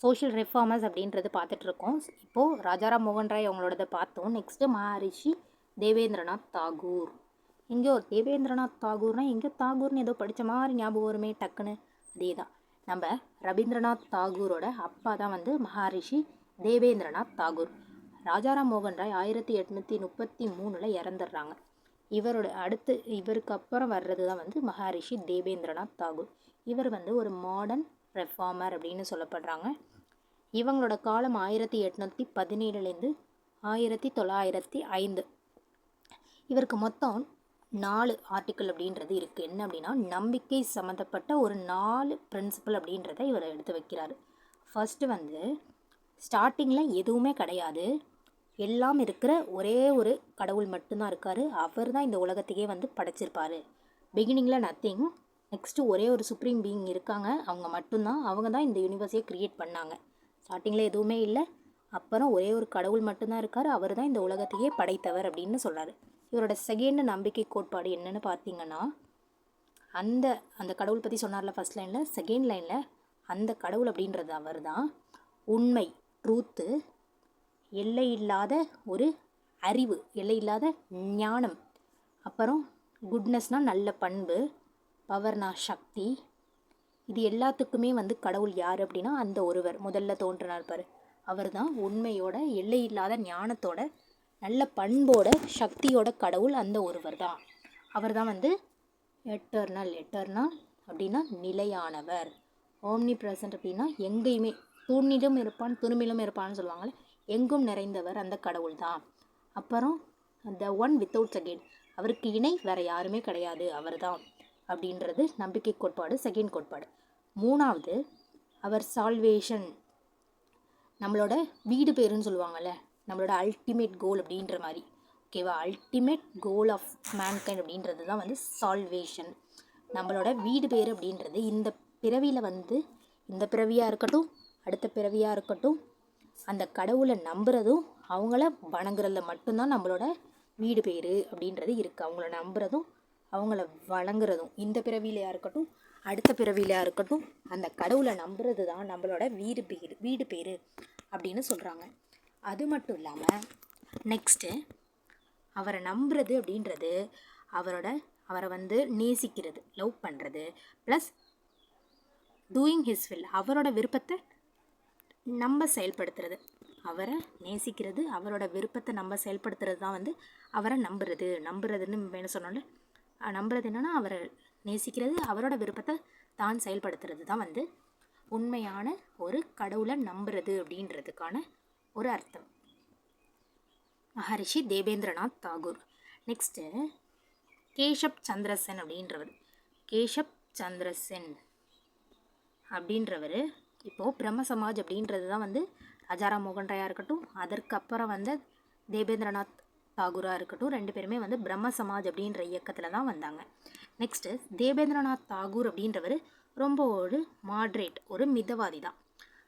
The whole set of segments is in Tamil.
சோஷியல் ரெஃபார்மர்ஸ் அப்படின்றது பார்த்துட்ருக்கோம். இப்போது ராஜாராம் மோகன் ராய் அவங்களோடதை பார்த்தோம். நெக்ஸ்ட்டு மகரிஷி தேவேந்திரநாத் தாகூர். எங்கேயோ தேவேந்திரநாத் தாகூர்னால் எங்கேயோ தாகூர்னு ஏதோ படித்த மாதிரி ஞாபகம் வருமே டக்குன்னு. அதே தான், நம்ம ரவீந்திரநாத் தாகூரோட அப்பா தான் வந்து மகரிஷி தேவேந்திரநாத் தாகூர். ராஜாராம் மோகன் ராய் 1833 இறந்துடுறாங்க. இவருக்கு அப்புறம் வர்றது தான் வந்து மகரிஷி தேவேந்திரநாத் தாகூர். இவர் வந்து ஒரு மாடர்ன் ரெஃபார்மர் அப்படின்னு சொல்லப்படுறாங்க. இவங்களோட காலம் 1817 1905. இவருக்கு மொத்தம் 4 ஆர்டிக்கிள் அப்படின்றது இருக்குது. என்ன அப்படின்னா, நம்பிக்கை சம்மந்தப்பட்ட ஒரு 4 பிரின்சிபல் அப்படின்றத இவர் எடுத்து வைக்கிறாரு. ஃபர்ஸ்ட்டு வந்து ஸ்டார்டிங்கில் எதுவுமே கிடையாது, எல்லாம் இருக்கிற ஒரே ஒரு கடவுள் மட்டும்தான் இருக்கார். அவர் தான் இந்த உலகத்தையே வந்து படைச்சிருப்பார். பிகினிங்கில் நத்திங். நெக்ஸ்ட்டு ஒரே ஒரு சுப்ரீம் பீயிங் இருக்காங்க, அவங்க தான் இந்த யூனிவர்ஸையே க்ரியேட் பண்ணாங்க. ஸ்டார்டிங்கில் எதுவுமே இல்லை, அப்புறம் ஒரே ஒரு கடவுள் மட்டும்தான் இருக்கார், அவர் தான் இந்த உலகத்தையே படைத்தவர் அப்படின்னு சொல்கிறாரு. இவரோட செகண்ட் நம்பிக்கை கோட்பாடு என்னென்னு பார்த்தீங்கன்னா, அந்த கடவுள் பற்றி சொன்னார்ல ஃபர்ஸ்ட் லைனில், செகண்ட் லைனில் அந்த கடவுள் அப்படின்றது அவர் தான் உண்மை, ட்ரூத்து, எல்லை இல்லாத ஒரு அறிவு, எல்லை இல்லாத ஞானம், அப்புறம் குட்னஸ்னால் நல்ல பண்பு, பவர்னா சக்தி. இது எல்லாத்துக்குமே வந்து கடவுள் யார் அப்படின்னா அந்த ஒருவர் முதல்ல தோன்றினார் பாரு, அவர் தான் உண்மையோட, எல்லை இல்லாத ஞானத்தோட, நல்ல பண்போட, சக்தியோட கடவுள் அந்த ஒருவர் தான். அவர் தான் வந்து எட்டர்னல் அப்படின்னா நிலையானவர். ஓம்னி ப்ரெசன்ட் அப்படின்னா எங்கேயுமே, தூணிலும் இருப்பான் துருமிலும் இருப்பான்னு சொல்லுவாங்கள்ல, எங்கும் நிறைந்தவர் அந்த கடவுள் தான். அப்புறம் த ஒன் வித்தவுட் செகண்ட், அவருக்கு இணை வேறு யாருமே கிடையாது, அவர் தான் அப்படின்றது நம்பிக்கை கோட்பாடு, செகண்ட் கோட்பாடு. மூணாவது, அவர் சால்வேஷன், நம்மளோட வீடு பேருன்னு சொல்லுவாங்கள்ல, நம்மளோட அல்டிமேட் கோல் அப்படின்ற மாதிரி, ஓகேவா, அல்டிமேட் கோல் ஆஃப் மேன்கைண்ட் அப்படின்றது தான் வந்து சால்வேஷன். நம்மளோட வீடு பேர் அப்படின்றது இந்த பிறவியில் வந்து, இந்த பிறவியாக இருக்கட்டும் அடுத்த பிறவியாக இருக்கட்டும், அந்த கடவுளை நம்புறதும் அவங்கள வணங்குறதுல மட்டும்தான் நம்மளோட வீடு பேர் அப்படின்றது இருக்குது. அவங்கள நம்புறதும் அவங்கள வணங்குறதும், இந்த பிறவிலையாக இருக்கட்டும் அடுத்த பிறவிலையாக இருக்கட்டும், அந்த கடவுளை நம்புறது தான் நம்மளோட வீடு பேர் அப்படின்னு சொல்கிறாங்க. அது மட்டும் இல்லாமல் நெக்ஸ்ட்டு, அவரை நம்புறது அப்படின்றது அவரை வந்து நேசிக்கிறது, லவ் பண்ணுறது, ப்ளஸ் டூயிங் ஹிஸ் வில், அவரோட விருப்பத்தை நம்ம செயல்படுத்துறது. அவரை நேசிக்கிறது, அவரோட விருப்பத்தை நம்ம செயல்படுத்துறது தான் வந்து அவரை நம்புறதுன்னு என்ன சொன்னோம்ல, நம்புறது என்னென்னா அவரை நேசிக்கிறது, அவரோட விருப்பத்தை தான் செயல்படுத்துறது தான் வந்து உண்மையான ஒரு கடவுளை நம்புறது அப்படின்றதுக்கான ஒரு அர்த்தம். மகரிஷி தேவேந்திரநாத் தாகூர். நெக்ஸ்ட்டு கேஷப் சந்திர சென் அப்படின்றவர் இப்போது பிரம்ம சமாஜ் அப்படின்றது தான் வந்து ராஜாராம் மோகன் ராயாக இருக்கட்டும், அதற்கப்புறம் வந்து தேவேந்திரநாத் தாகூராக இருக்கட்டும், 2 பேருமே வந்து பிரம்ம சமாஜ் அப்படின்ற இயக்கத்தில் தான் வந்தாங்க. நெக்ஸ்ட்டு தேவேந்திரநாத் தாகூர் அப்படின்றவர் ரொம்ப ஒரு மாட்ரேட், ஒரு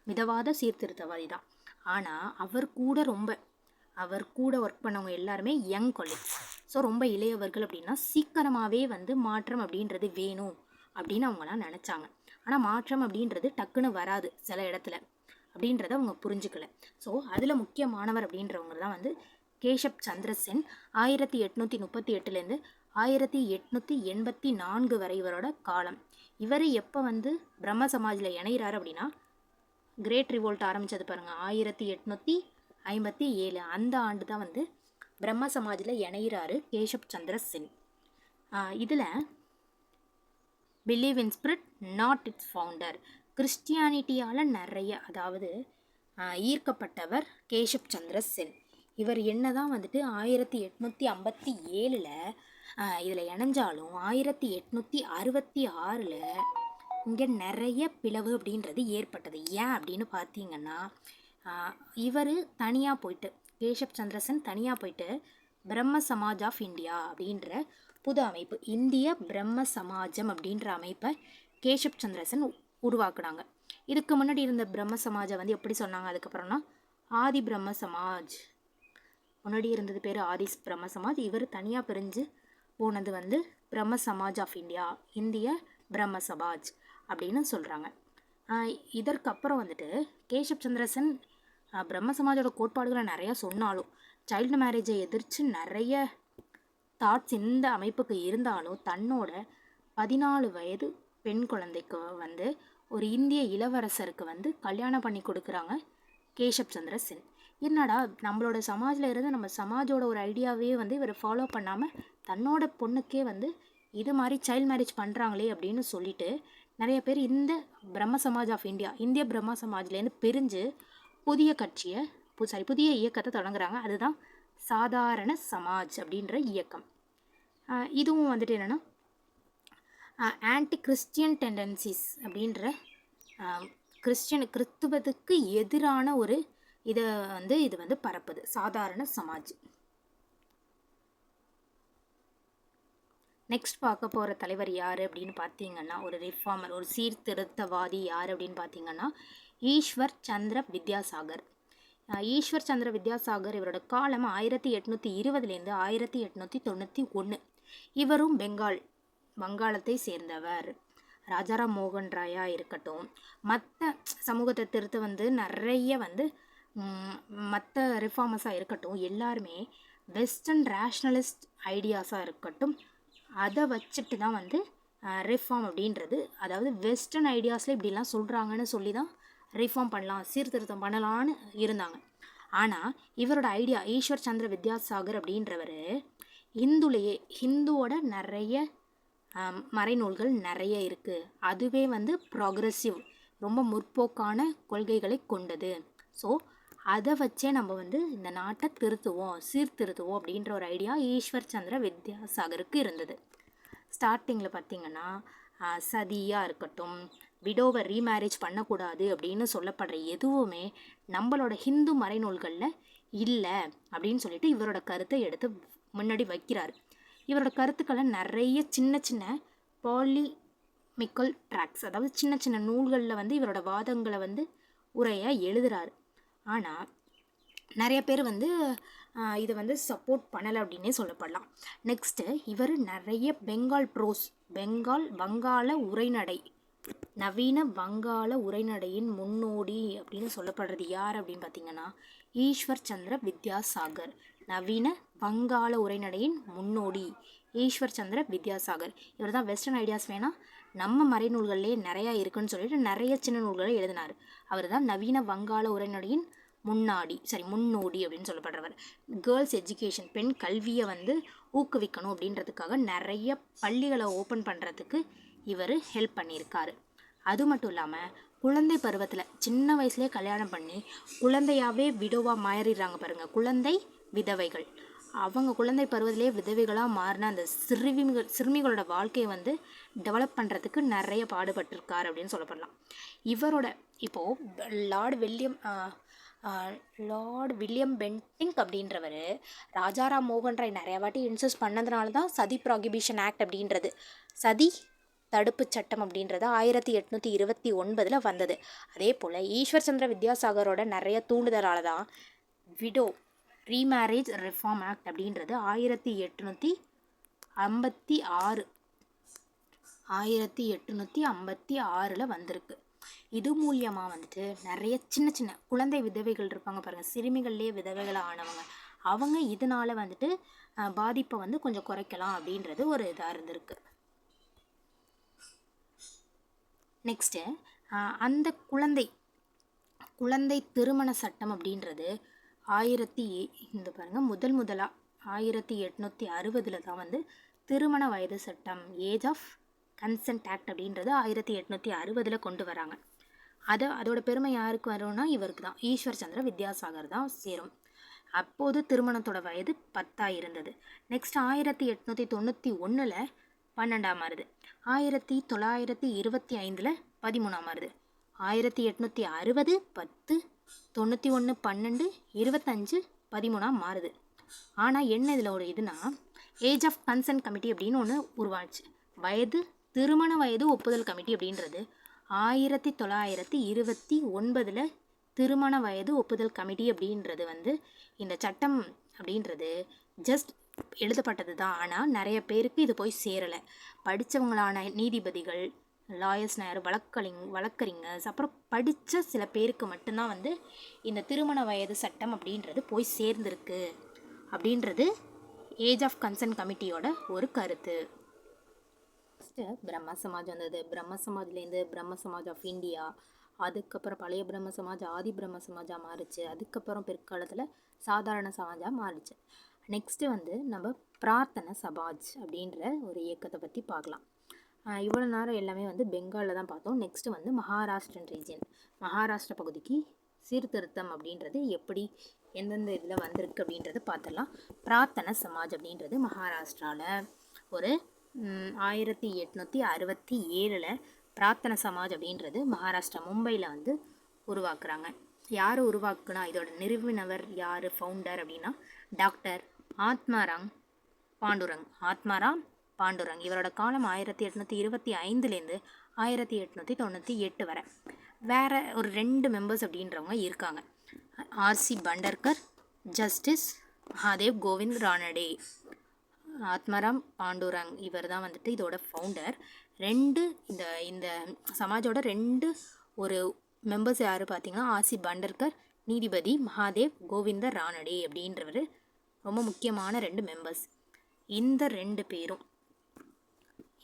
மிதவாத சீர்திருத்தவாதி தான். ஆனால் அவர் கூட ஒர்க் பண்ணவங்க எல்லாருமே யங் கொலீக்ஸ். ஸோ ரொம்ப இளையவர்கள் அப்படின்னா சீக்கிரமாகவே வந்து மாற்றம் அப்படின்றது வேணும் அப்படின்னு அவங்களாம் நினச்சாங்க. ஆனால் மாற்றம் அப்படின்றது டக்குன்னு வராது சில இடத்துல அப்படின்றத அவங்க புரிஞ்சுக்கல. ஸோ அதில் முக்கியமானவர் அப்படின்றவங்க தான் வந்து கேஷப் சந்திர சென். 1838 1884 வரை இவரோட காலம். இவர் எப்போ வந்து பிரம்ம சமாஜில் இணைகிறார் அப்படின்னா, கிரேட் ரிவோல்ட் ஆரம்பித்தது பாருங்கள் 1857, அந்த ஆண்டு தான் வந்து பிரம்ம சமாஜில் இணைகிறாரு கேஷப் சந்திர சென். இதில் believe in spirit not its founder, கிறிஸ்டியானிட்டியால் நிறைய ஈர்க்கப்பட்டவர் கேஷப் சந்திர சென். இவர் என்ன தான் வந்துட்டு 1857 இதில் இணைஞ்சாலும் 1866 இங்கே நிறைய பிளவு அப்படின்றது ஏற்பட்டது. ஏன் அப்படின்னு பார்த்தீங்கன்னா, இவர் தனியாக போயிட்டு, கேஷப் சந்திர சென் தனியாக போயிட்டு பிரம்ம சமாஜ் ஆஃப் இந்தியா அப்படின்ற புது அமைப்பு, இந்திய பிரம்ம சமாஜம் அப்படின்ற அமைப்பை கேஷப் சந்திர சென் உருவாக்குனாங்க. இதுக்கு முன்னாடி இருந்த பிரம்ம சமாஜை வந்து எப்படி சொன்னாங்க, அதுக்கப்புறம்னா ஆதி பிரம்ம சமாஜ், முன்னாடி இருந்தது பேர் ஆதி பிரம்ம சமாஜ். இவர் தனியாக பிரிஞ்சு போனது வந்து பிரம்ம சமாஜ் ஆஃப் இந்தியா, இந்திய பிரம்ம சமாஜ் அப்படின்னு சொல்கிறாங்க. இதற்கப்புறம் வந்துட்டு கேஷப் சந்திர சென் பிரம்ம சமாஜோட கோட்பாடுகளை நிறையா சொன்னாலும் சைல்டு மேரேஜை எதிர்த்து நிறைய தாட்ஸ் இந்த அமைப்புக்கு இருந்தாலும் தன்னோட 14 வயது பெண் குழந்தைக்கு வந்து ஒரு இந்திய இளவரசருக்கு வந்து கல்யாணம் பண்ணி கொடுக்குறாங்க கேஷப் சந்திர சென். என்னடா நம்மளோட சமாஜில் இருந்து நம்ம சமாஜோட ஒரு ஐடியாவே வந்து இவர் ஃபாலோ பண்ணாமல் தன்னோட பொண்ணுக்கே வந்து இது மாதிரி சைல்டு மேரேஜ் பண்ணுறாங்களே அப்படின்னு சொல்லிட்டு நிறைய பேர் இந்த பிரம்ம சமாஜ் ஆஃப் இந்தியா, இந்திய பிரம்ம சமாஜ்லேருந்து பிரிஞ்சு புதிய கட்சியை புதிய இயக்கத்தை தொடங்குறாங்க. அதுதான் சாதாரண சமாஜ் அப்படின்ற இயக்கம். இதுவும் வந்துட்டு என்னென்னா ஆன்டி கிறிஸ்டியன் டெண்டன்சிஸ் அப்படின்ற கிறிஸ்துவத்துக்கு எதிரான ஒரு இது வந்து பரப்புது சாதாரண சமாஜ். நெக்ஸ்ட் பார்க்க போகிற தலைவர் யார் அப்படின்னு பார்த்தீங்கன்னா, ஒரு ரிஃபார்மர், ஒரு சீர்திருத்தவாதி யார் அப்படின்னு பார்த்தீங்கன்னா ஈஸ்வர் சந்திர வித்யாசாகர். ஈஸ்வர் சந்திர வித்யாசாகர் இவரோட காலம் 1820லேருந்து 1891. இவரும் வங்காளத்தை சேர்ந்தவர். ராஜாராம் மோகன் ராயா இருக்கட்டும், மற்ற சமூகத்தை திருத்த வந்து நிறைய வந்து மற்ற ரிஃபார்மர்ஸாக இருக்கட்டும், எல்லாருமே வெஸ்டர்ன் ரேஷ்னலிஸ்ட் ஐடியாஸாக இருக்கட்டும், அதை வச்சுட்டு தான் வந்து ரிஃபார்ம் அப்படின்றது, அதாவது வெஸ்டர்ன் ஐடியாஸில் இப்படிலாம் சொல்கிறாங்கன்னு சொல்லி தான் ரிஃபார்ம் பண்ணலாம், சீர்திருத்தம் பண்ணலான்னு இருந்தாங்க. ஆனால் இவரோட ஐடியா, ஈஸ்வர் சந்திர வித்யாசாகர் அப்படின்றவர் ஹிந்துவோட நிறைய மறைநூல்கள் நிறைய இருக்குது. அதுவே வந்து ப்ராக்ரெசிவ், ரொம்ப முற்போக்கான கொள்கைகளை கொண்டது. ஸோ அதை வச்சே நம்ம வந்து இந்த நாட்டை சீர்திருத்துவோம் அப்படின்ற ஒரு ஐடியா ஈஸ்வர் சந்திர வித்யாசாகருக்கு இருந்தது. ஸ்டார்டிங்கில் பார்த்திங்கன்னா சதியாக இருக்கட்டும், விடோவை ரீமேரேஜ் பண்ணக்கூடாது அப்படின்னு சொல்லப்படுற எதுவுமே நம்மளோட ஹிந்து மறைநூல்களில் இல்லை அப்படின்னு சொல்லிட்டு இவரோட கருத்தை எடுத்து முன்னாடி வைக்கிறார். இவரோட கருத்துக்களை நிறைய சின்ன சின்ன பாலிமிக்கல் ட்ராக்ஸ், அதாவது சின்ன சின்ன நூல்களில் வந்து இவரோட வாதங்களை வந்து உரையாக எழுதுகிறாரு. ஆனால் நிறைய பேர் வந்து இதை வந்து சப்போர்ட் பண்ணலை அப்படின்னே சொல்லப்படலாம். நெக்ஸ்ட்டு இவர் நிறைய வங்காள உரைநடை, நவீன வங்காள உரைநடையின் முன்னோடி அப்படின்னு சொல்லப்படுறது யார் அப்படின்னு பார்த்தீங்கன்னா ஈஸ்வர் சந்திர வித்யாசாகர். நவீன வங்காள உரைநடையின் முன்னோடி ஈஸ்வர் சந்திர வித்யாசாகர். இவர் தான் வெஸ்டர்ன் ஐடியாஸ் வேணால் நம்ம மறைநூல்கள்லேயே நிறையா இருக்குன்னு சொல்லிட்டு நிறைய சின்ன நூல்களை எழுதினார். அவர் தான் நவீன வங்காள உரைநடையின் முன்னோடி அப்படின்னு சொல்லப்படுறவர். கேர்ள்ஸ் எஜுகேஷன், பெண் கல்வியை வந்து ஊக்குவிக்கணும் அப்படின்றதுக்காக நிறைய பள்ளிகளை ஓப்பன் பண்ணுறதுக்கு இவர் ஹெல்ப் பண்ணியிருக்காரு. அது மட்டும் இல்லாமல் குழந்தை பருவத்தில் சின்ன வயசுலேயே கல்யாணம் பண்ணி குழந்தையாகவே விடோவாக மாறிடுறாங்க பாருங்கள், குழந்தை விதவைகள். அவங்க குழந்தை பருவத்திலே விதவைகளாக மாறின அந்த சிறுமிகளோட வாழ்க்கையை வந்து டெவலப் பண்ணுறதுக்கு நிறைய பாடுபட்டிருக்கார் அப்படின்னு சொல்லப்படலாம். இவரோட இப்போது லார்ட் வில்லியம் பென்டிங் அப்படின்றவர் ராஜாராம் மோகன் ராய் நிறைய வாட்டி இன்சஸ்ட் பண்ணதுனால தான் சதி ப்ராகிபிஷன் ஆக்ட் அப்படின்றது, சதி தடுப்பு சட்டம் அப்படின்றது 1829 வந்தது. அதே போல் ஈஸ்வர் சந்திர வித்யாசாகரோட நிறைய தூண்டுதலால் தான் விடோ ரீமேரேஜ் ரிஃபார்ம் ஆக்ட் அப்படின்றது 1856 வந்திருக்கு. இது மூலியமாக வந்துட்டு நிறைய சின்ன சின்ன குழந்தை விதவைகள் இருப்பாங்க பாருங்கள், சிறுமிகள்லேயே விதவைகளாக ஆனவங்க, அவங்க இதனால் வந்துட்டு பாதிப்பை வந்து கொஞ்சம் குறைக்கலாம் அப்படின்றது ஒரு இதாக இருந்திருக்கு. நெக்ஸ்ட்டு அந்த குழந்தை திருமண சட்டம் அப்படின்றது முதலாக 1860 தான் வந்து திருமண வயது சட்டம், ஏஜ் ஆஃப் கன்சென்ட் ஆக்ட் அப்படின்றது 1860 கொண்டு வராங்க. அதோட பெருமை யாருக்கு வரும்னா இவருக்கு தான், ஈஸ்வர் சந்திர வித்யாசாகர் தான் சேரும். அப்போது திருமணத்தோட வயது 10 இருந்தது. நெக்ஸ்ட் 1891 12 மாறுது, 1925 13 மாறுது, 1860 10 91 12 25 13 மாறுது. ஆனால் என்ன இதில் ஒரு இதுனா ஏஜ் ஆஃப் கன்சென்ட் கமிட்டி அப்படின்னு ஒன்று உருவாச்சு. திருமண வயது ஒப்புதல் கமிட்டி அப்படின்றது 1929 திருமண வயது ஒப்புதல் கமிட்டி அப்படின்றது வந்து இந்த சட்டம் அப்படின்றது ஜஸ்ட் எழுதப்பட்டது தான். ஆனால் நிறைய பேருக்கு இது போய் சேரலை. படித்தவங்களான நீதிபதிகள், லாயர்ஸ் யார், வழக்கறிஞர்ஸ், அப்புறம் படித்த சில பேருக்கு மட்டும்தான் வந்து இந்த திருமண வயது சட்டம் அப்படின்றது போய் சேர்ந்துருக்கு அப்படின்றது ஏஜ் ஆஃப் கன்சர்ன் கமிட்டியோட ஒரு கருத்து. ஃபஸ்ட்டு பிரம்ம சமாஜ் வந்தது. பிரம்ம சமாஜ்லேருந்து பிரம்ம சமாஜ் ஆஃப் இந்தியா, அதுக்கப்புறம் பழைய பிரம்ம சமாஜ் ஆதி பிரம்ம சமாஜாக மாறிச்சு. அதுக்கப்புறம் பிற்காலத்தில் சாதாரண சமாஜாக மாறிச்சு. நெக்ஸ்ட்டு வந்து நம்ம பிரார்த்தனை சமாஜ் அப்படின்ற ஒரு இயக்கத்தை பற்றி பார்க்கலாம். இவ்வளோ நேரம் எல்லாமே வந்து பெங்காலில் தான் பார்த்தோம். நெக்ஸ்ட்டு வந்து மகாராஷ்டிரன் ரீஜியன், மகாராஷ்டிரா பகுதிக்கு சீர்திருத்தம் அப்படின்றது எப்படி எந்தெந்த இதில் வந்திருக்கு அப்படின்றத பார்த்துடலாம். பிரார்த்தனை சமாஜ் அப்படின்றது மகாராஷ்டிராவில் ஒரு 1867 பிரார்த்தனை சமாஜ் அப்படின்றது மகாராஷ்டிரா மும்பையில் வந்து உருவாக்குறாங்க. யார் உருவாக்குனா, இதோட நிறுவனர் யார், ஃபவுண்டர் அப்படின்னா டாக்டர் ஆத்மாராம் பாண்டுரங். இவரோட காலம் 1825லேருந்து 1898 வரை. வேறு ஒரு 2 மெம்பர்ஸ் அப்படின்றவங்க இருக்காங்க. R C Bhandarkar, justice Mahadev Govind Ranade. ஆத்மாராம் பாண்டுரங் இவர் தான் வந்துட்டு இதோட ஃபவுண்டர். இந்த சமாஜோட 2 ஒரு மெம்பர்ஸ் யார் பார்த்தீங்கன்னா, ஆர்சி பண்டர்கர், நீதிபதி மகாதேவ் கோவிந்த ரானடே அப்படின்றவர் ரொம்ப முக்கியமான 2 மெம்பர்ஸ். இந்த 2 பேரும்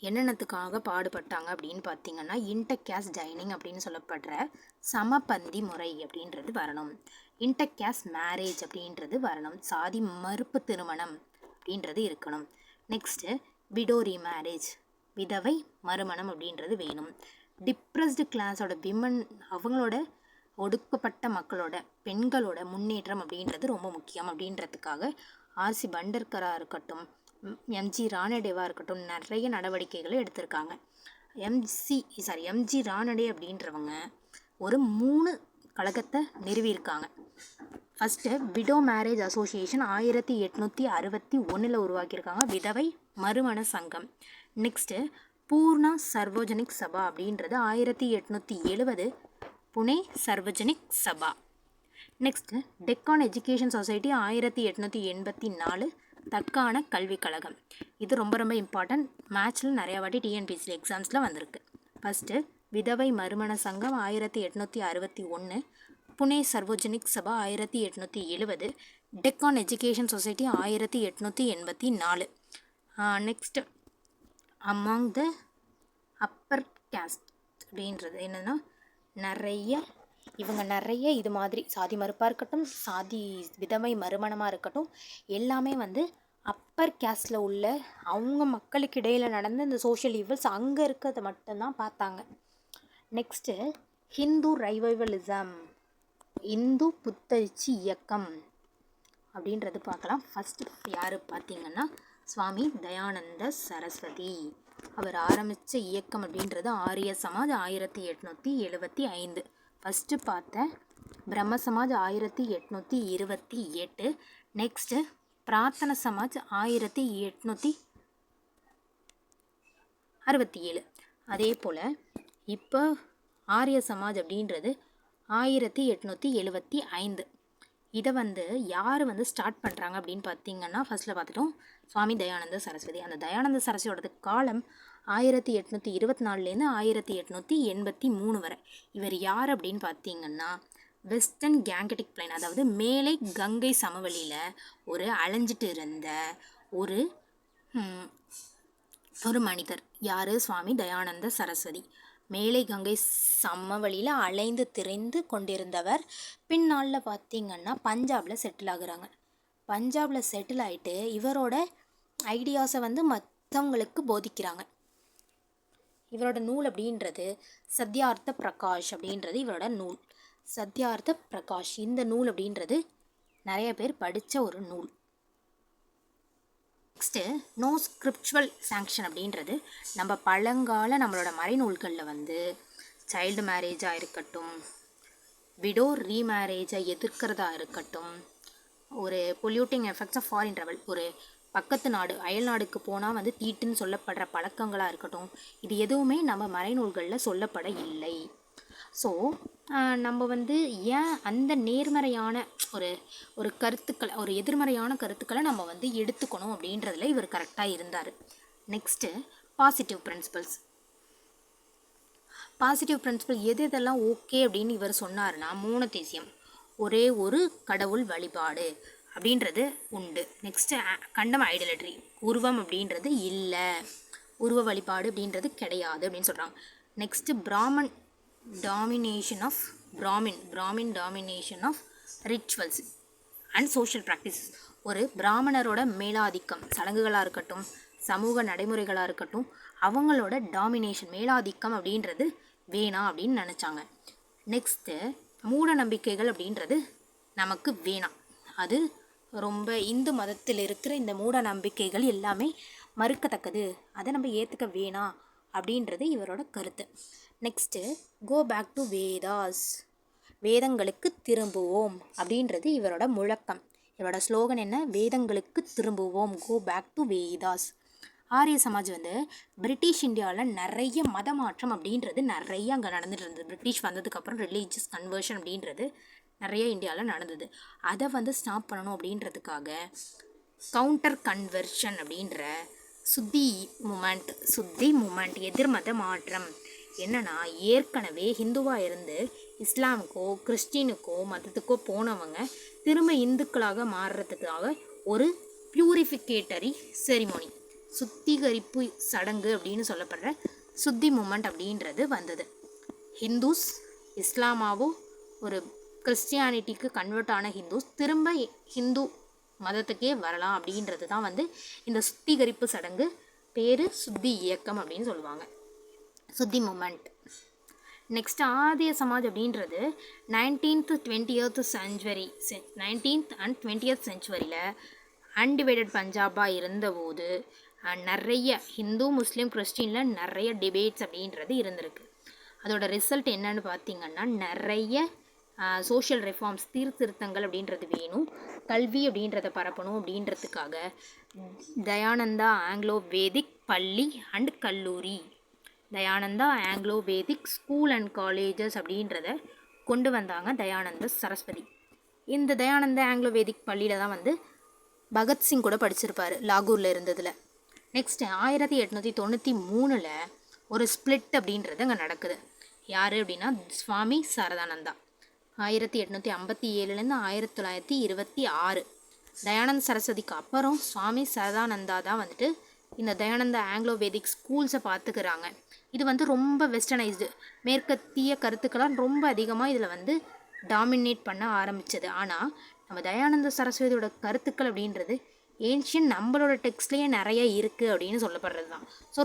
என்னென்னத்துக்காக பாடுபட்டாங்க அப்படின்னு பார்த்தீங்கன்னா, இன்டர் கேஸ்ட் ஜைனிங் அப்படின்னு சொல்லப்படுற சமபந்தி முறை அப்படின்றது வரணும், இன்டர் கேஸ்ட் மேரேஜ் அப்படின்றது வரணும், சாதி மறுப்பு திருமணம் அப்படின்றது இருக்கணும். நெக்ஸ்ட்டு விடோ ரீமேரேஜ், விதவை மறுமணம் அப்படின்றது வேணும். டிப்ரெஸ்டு கிளாஸோட விமன், அவங்களோட ஒடுக்கப்பட்ட மக்களோட பெண்களோட முன்னேற்றம் அப்படின்றது ரொம்ப முக்கியம் அப்படின்றதுக்காக ஆர்சி பண்டர்கராக இருக்கட்டும், எம்ஜி ரானடேவாக இருக்கட்டும் நிறைய நடவடிக்கைகளை எடுத்திருக்காங்க. எம்ஜி ரானடே அப்படின்றவங்க ஒரு 3 கழகத்தை நிறுவியிருக்காங்க. ஃபஸ்ட்டு விடோ மேரேஜ் அசோசியேஷன் 1861 உருவாக்கியிருக்காங்க, விதவை மறுமண சங்கம். நெக்ஸ்ட்டு பூர்ணா சர்வோஜனிக் சபா அப்படின்றது 1870 Pune Sarvajanik Sabha. Next Deccan education society 1884 தக்கான கல்விக் கழகம். இது ரொம்ப ரொம்ப இம்பார்ட்டன்ட், மேட்ச்சில் நிறையா வாட்டி டிஎன்பிஎஸ்சி எக்ஸாம்ஸில் வந்திருக்கு. ஃபஸ்ட்டு விதவை மறுமண சங்கம் 1861, Pune Sarvajanik Sabha 1870, Deccan education society 1884. Next among the upper caste அப்படின்றது என்னென்னா, நிறைய இது மாதிரி சாதி மறுப்பாக இருக்கட்டும், சாதி விதவை மறுமணமாக இருக்கட்டும், எல்லாமே வந்து அப்பர் கேஸ்டில் உள்ள அவங்க மக்களுக்கு இடையில் நடந்த இந்த சோஷியல் ஈவல்ஸ் அங்கே இருக்கிறத மட்டும்தான் பார்த்தாங்க. நெக்ஸ்ட்டு ஹிந்து ரைவைவலிசம், இந்து புத்தரிச்சி இயக்கம் அப்படின்றது பார்க்கலாம். ஃபஸ்ட்டு யார் பார்த்தீங்கன்னா, சுவாமி தயானந்த சரஸ்வதி. அவர் ஆரம்பித்த இயக்கம் அப்படின்றது ஆரிய சமாஜ் 1875. ஃபஸ்ட்டு பார்த்த பிரம்ம சமாஜ் 1828. நெக்ஸ்ட்டு பிரார்த்தனை சமாஜ் 1867. அதே போல் இப்போ ஆரிய சமாஜ் அப்படின்றது 1875. இதை வந்து யார் வந்து ஸ்டார்ட் பண்ணுறாங்க அப்படின்னு பார்த்தீங்கன்னா, ஃபஸ்ட்டில் பார்த்துட்டோம் சுவாமி தயானந்த சரஸ்வதி. அந்த தயானந்த சரஸ்வதியோட காலம் 1824லேருந்து 1883 வரை. இவர் யார் அப்படின்னு பார்த்தீங்கன்னா, வெஸ்டர்ன் கேங்கட்டிக் பிளைன், அதாவது மேலை கங்கை சமவெளியில் ஒரு அலைஞ்சிட்டு இருந்த ஒரு மனிதர். யார்? சுவாமி தயானந்த சரஸ்வதி. மேலை கங்கை சமவெளியில் அலைந்து திரிந்து கொண்டிருந்தவர். பின்னாளில் பார்த்திங்கன்னா பஞ்சாபில் செட்டில் ஆகுறாங்க. பஞ்சாபில் செட்டில் ஆகிட்டு இவரோட ஐடியாஸை வந்து மற்றவங்களுக்கு போதிக்கிறாங்க. இவரோட நூல் அப்படின்றது சத்யார்த்த பிரகாஷ் அப்படின்றது இவரோட நூல். சத்யார்த்த பிரகாஷ் இந்த நூல் அப்படின்றது நிறைய பேர் படித்த ஒரு நூல். நெக்ஸ்ட்டு நோ ஸ்கிரிப்சுவல் சாங்ஷன் அப்படின்றது நம்ம பழங்கால நம்மளோட மறைநூல்களில் வந்து சைல்டு மேரேஜாக இருக்கட்டும், விடோ ரீமேரேஜை எதிர்க்கிறதா இருக்கட்டும், ஒரு polluting effects of foreign travel, ஒரு பக்கத்து நாடு அயல் நாடுக்கு போனால் வந்து தீட்டுன்னு சொல்லப்படுற பழக்கங்களாக இருக்கட்டும், இது எதுவுமே நம்ம மறைநூல்களில் சொல்லப்பட இல்லை. ஸோ நம்ம வந்து ஏன் அந்த நேர்மறையான ஒரு கருத்துக்களை, ஒரு எதிர்மறையான கருத்துக்களை நம்ம வந்து எடுத்துக்கணும் அப்படின்றதுல இவர் கரெக்டாக இருந்தார். Next positive principles. Positive principle எதெல்லாம் ஓகே அப்படின்னு இவர் சொன்னார்னா, மோனோதீசியம், ஒரே ஒரு கடவுள் வழிபாடு அப்படின்றது உண்டு. நெக்ஸ்ட்டு கண்டம் ஐடலட்ரி, உருவம் அப்படின்றது இல்லை, உருவ வழிபாடு அப்படின்றது கிடையாது அப்படின்னு சொல்கிறாங்க. Next Brahmin domination of rituals and social practices. ஒரு பிராமணரோட மேலாதிக்கம், சடங்குகளாக இருக்கட்டும், சமூக நடைமுறைகளாக இருக்கட்டும், அவங்களோட டாமினேஷன், மேலாதிக்கம் அப்படின்றது வேணாம் அப்படின்னு நினச்சாங்க. நெக்ஸ்ட்டு மூட நம்பிக்கைகள் அப்படின்றது நமக்கு வேணாம், அது ரொம்ப இந்து மதத்தில் இருக்கிற இந்த மூட நம்பிக்கைகள் எல்லாமே மறுக்கத்தக்கது, அதை நம்ம ஏற்றுக்க வேணாம் அப்படின்றது இவரோட கருத்து. Next go back to Vedas, வேதங்களுக்கு திரும்புவோம் அப்படின்றது இவரோட முழக்கம். இவரோட ஸ்லோகன் என்ன? வேதங்களுக்கு திரும்புவோம், கோ பேக் டு வேதாஸ். ஆரிய சமாஜ் வந்து பிரிட்டிஷ் இந்தியாவில் நிறைய மத மாற்றம் அப்படின்றது நிறைய அங்கே நடந்துட்டு இருந்தது. பிரிட்டிஷ் வந்ததுக்கப்புறம் ரிலீஜியஸ் கன்வர்ஷன் அப்படின்றது நிறைய இந்தியாவில் நடந்தது. அதை வந்து ஸ்டாப் பண்ணணும் அப்படின்றதுக்காக கவுண்டர் கன்வர்ஷன் அப்படின்ற சுத்தி மூமெண்ட், எதிர்மத மாற்றம். என்னன்னா, ஏற்கனவே ஹிந்துவாக இருந்து இஸ்லாமுக்கோ கிறிஸ்டினுக்கோ மதத்துக்கோ போனவங்க திரும்ப இந்துக்களாக மாறுறதுக்காக ஒரு பியூரிஃபிகேட்டரி செரிமோனி, சுத்திகரிப்பு சடங்கு அப்படின்னு சொல்லப்படுற சுத்தி மூமெண்ட் அப்படின்றது வந்தது. ஹிந்துஸ் இஸ்லாமாவோ ஒரு கிறிஸ்டியானிட்டிக்கு கன்வெர்ட் ஆன ஹிந்துஸ் திரும்ப ஹிந்து மதத்துக்கே வரலாம் அப்படின்றது தான் வந்து இந்த சுத்திகரிப்பு சடங்கு. பேர் சுத்தி இயக்கம் அப்படின்னு சொல்லுவாங்க, சுத்தி மூமெண்ட். நெக்ஸ்ட் ஆரிய சமாஜ் அப்படின்றது 19th and 20th செஞ்சுவரியில் அன்டிவைடட் பஞ்சாபாக இருந்தபோது நிறைய ஹிந்து முஸ்லீம் கிறிஸ்டினில் நிறைய டிபேட்ஸ் அப்படின்றது இருந்திருக்கு. அதோட ரிசல்ட் என்னன்னு பார்த்திங்கன்னா, நிறைய சோஷியல் ரெஃபார்ம்ஸ், சீர்திருத்தங்கள் அப்படின்றது வேணும், கல்வி அப்படின்றத பரப்பணும் அப்படின்றதுக்காக தயானந்தா ஆங்கிலோ வேதிக் பள்ளி அண்ட் கல்லூரி, Dayananda Anglo Vedic school and colleges அப்படின்றத கொண்டு வந்தாங்க தயானந்த சரஸ்வதி. இந்த தயானந்த ஆங்கிலோ வேதிக் பள்ளியில் தான் வந்து பகத்சிங் கூட படிச்சிருப்பார், லாகூரில் இருந்ததில். நெக்ஸ்ட்டு 1893 ஒரு ஸ்பிளிட் அப்படின்றது அங்கே நடக்குது. யார் அப்படின்னா சுவாமி சரதானந்தா. 1857 1926 தயானந்த சரஸ்வதிக்கு அப்புறம் சுவாமி சரதானந்தா தான் வந்துட்டு இந்த தயானந்த ஆங்கிலோ வேதிக் ஸ்கூல்ஸை பார்த்துக்கிறாங்க. இது வந்து ரொம்ப வெஸ்டர்னைஸ்டு, மேற்கத்திய கருத்துக்கெல்லாம் ரொம்ப அதிகமாக இதில் வந்து டாமினேட் பண்ண ஆரம்பித்தது. ஆனால் நம்ம தயானந்த சரஸ்வதியோட கருத்துக்கள் அப்படின்றது ஏன்ஷியன் நம்மளோட டெக்ஸ்ட்லேயே நிறைய இருக்குது அப்படின்னு சொல்லப்படுறது தான். ஸோ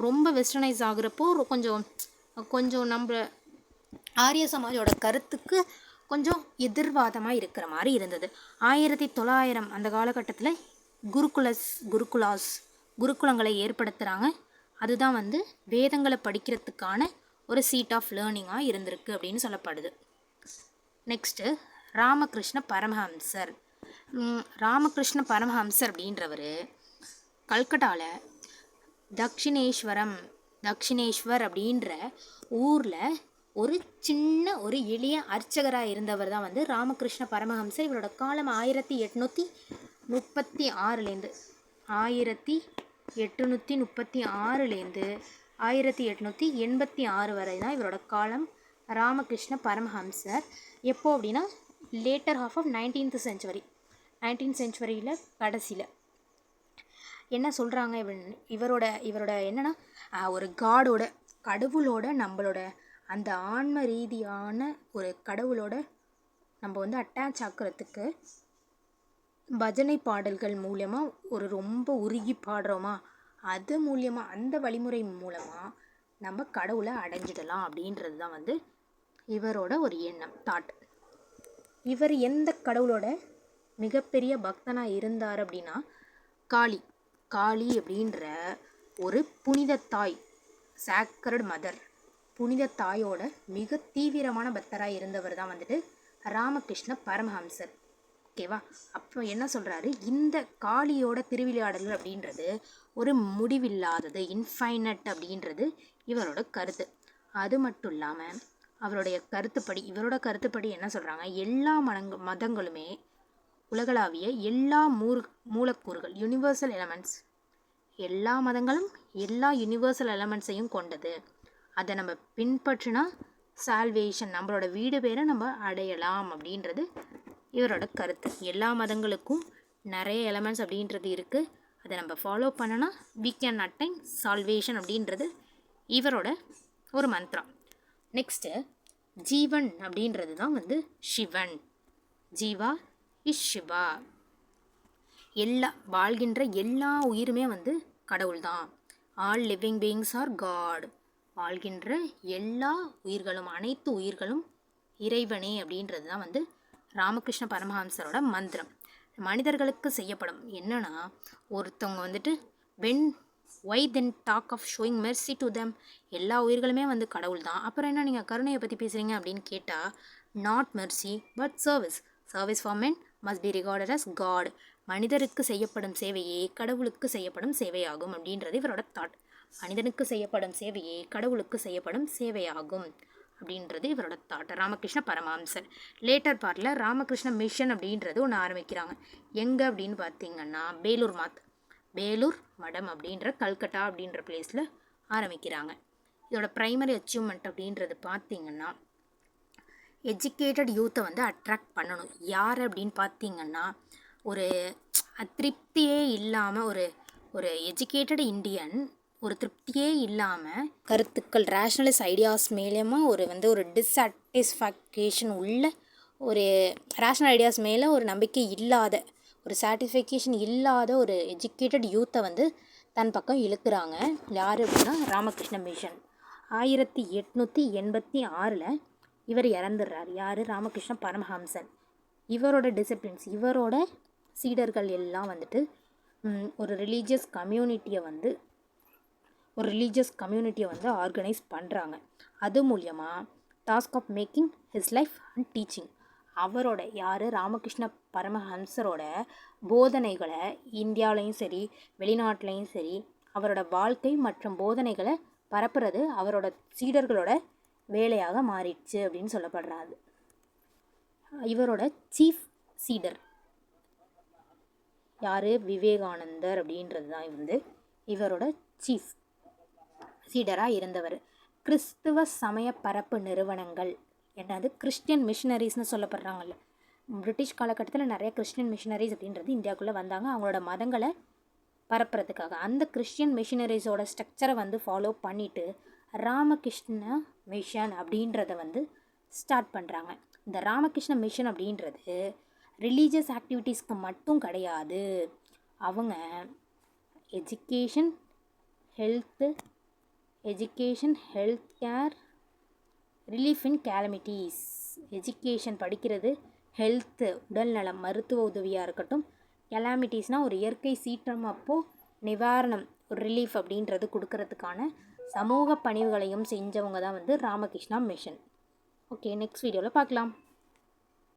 ரொம்ப வெஸ்டர்னைஸ் ஆகுறப்போ கொஞ்சம் நம்ம ஆரிய சமாஜோட கருத்துக்கு கொஞ்சம் எதிர்வாதமாக இருக்கிற மாதிரி இருந்தது. 1900 அந்த காலகட்டத்தில் குருகுலங்களை ஏற்படுத்துகிறாங்க. அதுதான் வந்து வேதங்களை படிக்கிறதுக்கான ஒரு சீட் ஆஃப் லேர்னிங்காக இருந்திருக்கு அப்படின்னு சொல்லப்படுது. நெக்ஸ்ட்டு ராமகிருஷ்ண பரமஹம்சர் அப்படின்றவர் கல்கட்டாவில் தக்ஷிணேஸ்வர் அப்படின்ற ஊரில் ஒரு சின்ன ஒரு எளிய அர்ச்சகராக இருந்தவர் தான் வந்து ராமகிருஷ்ண பரமஹம்சர். இவரோட காலம் 1836 1886 வரை தான் இவரோட காலம். ராமகிருஷ்ண பரமஹம்சர் எப்போ அப்படின்னா லேட்டர் ஹாஃப் ஆஃப் 19th செஞ்சுவரியில் கடைசியில் என்ன சொல்கிறாங்க, இவரோட என்னென்னா ஒரு கடவுளோட நம்மளோட அந்த ஆன்ம ரீதியான ஒரு கடவுளோட நம்ம வந்து அட்டாச் ஆக்கிறதுக்கு பஜனை பாடல்கள் மூலமாக ஒரு ரொம்ப உருகி பாடுறோமா, அது மூலியமாக அந்த வழிமுறை மூலமாக நம்ம கடவுளை அடைஞ்சிடலாம் அப்படின்றது தான் வந்து இவரோட ஒரு எண்ணம், தாட். இவர் எந்த கடவுளோட மிகப்பெரிய பக்தனாக இருந்தார் அப்படின்னா காளி அப்படின்ற ஒரு புனித தாய், சாக்ரட் மதர், புனித தாயோட மிக தீவிரமான பக்தராக இருந்தவர் தான் வந்துட்டு ராமகிருஷ்ண பரமஹம்சர். ஓகேவா? அப்போ என்ன சொல்கிறாரு, இந்த காளியோட திருவிளையாடல்கள் அப்படின்றது ஒரு முடிவில்லாதது, இன்ஃபைனட் அப்படின்றது இவரோட கருத்து. அது மட்டும் இல்லாமல் இவரோட கருத்துப்படி என்ன சொல்கிறாங்க, எல்லா மதங்களுமே உலகளாவிய எல்லா மூலக்கூறுகள், யூனிவர்சல் எலமெண்ட்ஸ், எல்லா மதங்களும் எல்லா யூனிவர்சல் எலமெண்ட்ஸையும் கொண்டது. அதை நம்ம பின்பற்றினா சால்வேஷன், நம்மளோட வீடு பேரை நம்ம அடையலாம் அப்படின்றது இவரோட கருத்து. எல்லா மதங்களுக்கும் நிறைய எலமெண்ட்ஸ் அப்படின்றது இருக்குது. அதை நம்ம ஃபாலோ பண்ணனா we can attain salvation அப்படின்றது இவரோட ஒரு மந்த்ரா. நெக்ஸ்ட்டு ஜீவன் அப்படின்றது தான் வந்து சிவன். ஜீவா இஸ் சிவா. வாழ்கின்ற எல்லா உயிருமே வந்து கடவுள் தான். All living beings are god. வாழ்கின்ற எல்லா உயிர்களும், அனைத்து உயிர்களும் இறைவனே அப்படின்றது தான் வந்து ராமகிருஷ்ண பரமஹம்சரோட மந்திரம். மனிதர்களுக்கு செய்யப்படும் என்னன்னா, ஒருத்தவங்க வந்துட்டு why then talk of showing mercy to them? எல்லா உயிர்களுமே வந்து கடவுள் தான், அப்புறம் என்ன நீங்கள் கருணையை பற்றி பேசுகிறீங்க அப்படின்னு கேட்டால், not Mercy but service for men must be regarded as God. மனிதருக்கு செய்யப்படும் சேவையே கடவுளுக்கு செய்யப்படும் சேவையாகும் அப்படின்றது இவரோட தாட். மனிதனுக்கு செய்யப்படும் சேவையே கடவுளுக்கு செய்யப்படும் சேவையாகும் அப்படின்றது இவரோட தாட். ராமகிருஷ்ண பரமஹம்சர் லேட்டர் பார்ட்டில் ராமகிருஷ்ண மிஷன் அப்படின்றது ஒன்று ஆரம்பிக்கிறாங்க. எங்கே அப்படின்னு பார்த்தீங்கன்னா பேலூர் மடம் அப்படின்ற கல்கட்டா அப்படின்ற பிளேஸில் ஆரம்பிக்கிறாங்க. இதோட ப்ரைமரி அச்சீவ்மெண்ட் அப்படின்றது பார்த்தீங்கன்னா, எஜுகேட்டட் யூத்தை வந்து அட்ராக்ட் பண்ணணும். யார் அப்படின்னு பார்த்தீங்கன்னா, ஒரு திருப்தியே இல்லாமல் ஒரு எஜுகேட்டட் இண்டியன் ஒரு திருப்தியே இல்லாமல் கருத்துக்கள் ரேஷ்னலிஸ்ட் ஐடியாஸ் மேலேயுமா ஒரு டிஸ்சாட்டிஸ்ஃபேக்ஷன் உள்ள ஒரு ரேஷ்னல் ஐடியாஸ் மேலே ஒரு நம்பிக்கை இல்லாத, ஒரு சாட்டிஸ்ஃபேக்ஷன் இல்லாத ஒரு எஜுகேட்டட் யூத்தை வந்து தன் பக்கம் இழுக்கிறாங்க. யார் அப்படின்னா ராமகிருஷ்ண மிஷன். 1886 இவர் இறந்துடுறார். யார்? ராமகிருஷ்ண பரமஹம்சன். இவரோட டிசிப்ளின்ஸ், இவரோட சீடர்கள் எல்லாம் வந்துட்டு ஒரு ரிலீஜியஸ் கம்யூனிட்டியை வந்து ஆர்கனைஸ் பண்ணுறாங்க. அது மூலியமாக task of making his life and teaching. அவரோட ராமகிருஷ்ண பரமஹம்சரோட போதனைகளை இந்தியாவிலையும் சரி வெளிநாட்டிலையும் சரி அவரோட வாழ்க்கை மற்றும் போதனைகளை பரப்புறது அவரோட சீடர்களோட வேலையாக மாறிடுச்சு அப்படின்னு சொல்லப்படுறாரு. இவரோட சீஃப் சீடர் யார்? விவேகானந்தர் அப்படின்றது தான் வந்து இவரோட சீஃப் சீடராக இருந்தவர். கிறிஸ்துவ சமய பரப்பு நிறுவனங்கள், என்னது கிறிஸ்டியன் மிஷினரிஸ்னு சொல்லப்படுறாங்கல்ல, பிரிட்டிஷ் காலகட்டத்தில் நிறைய கிறிஸ்டியன் மிஷினரிஸ் அப்படின்றது இந்தியாவுக்குள்ளே வந்தாங்க அவங்களோட மதங்களை பரப்புறதுக்காக. அந்த கிறிஸ்டியன் மிஷினரிஸோட ஸ்ட்ரக்சரை வந்து ஃபாலோ பண்ணிவிட்டு ராமகிருஷ்ண மிஷன் அப்படின்றத வந்து ஸ்டார்ட் பண்ணுறாங்க. இந்த ராமகிருஷ்ண மிஷன் அப்படின்றது ரிலீஜியஸ் ஆக்டிவிட்டீஸ்க்கு மட்டும் கிடையாது. அவங்க education, health care, relief in calamities. Education படிக்கிறது, ஹெல்த்து உடல்நலம் மருத்துவ உதவியாக இருக்கட்டும், கெலாமிட்டிஸ்னால் ஒரு இயற்கை சீற்றம் அப்போது நிவாரணம், ஒரு ரிலீஃப் அப்படின்றது கொடுக்கறதுக்கான சமூக பணிவுகளையும் செஞ்சவங்க தான் வந்து ராமகிருஷ்ணா மிஷன். ஓகே, நெக்ஸ்ட் வீடியோவில் பார்க்கலாம்.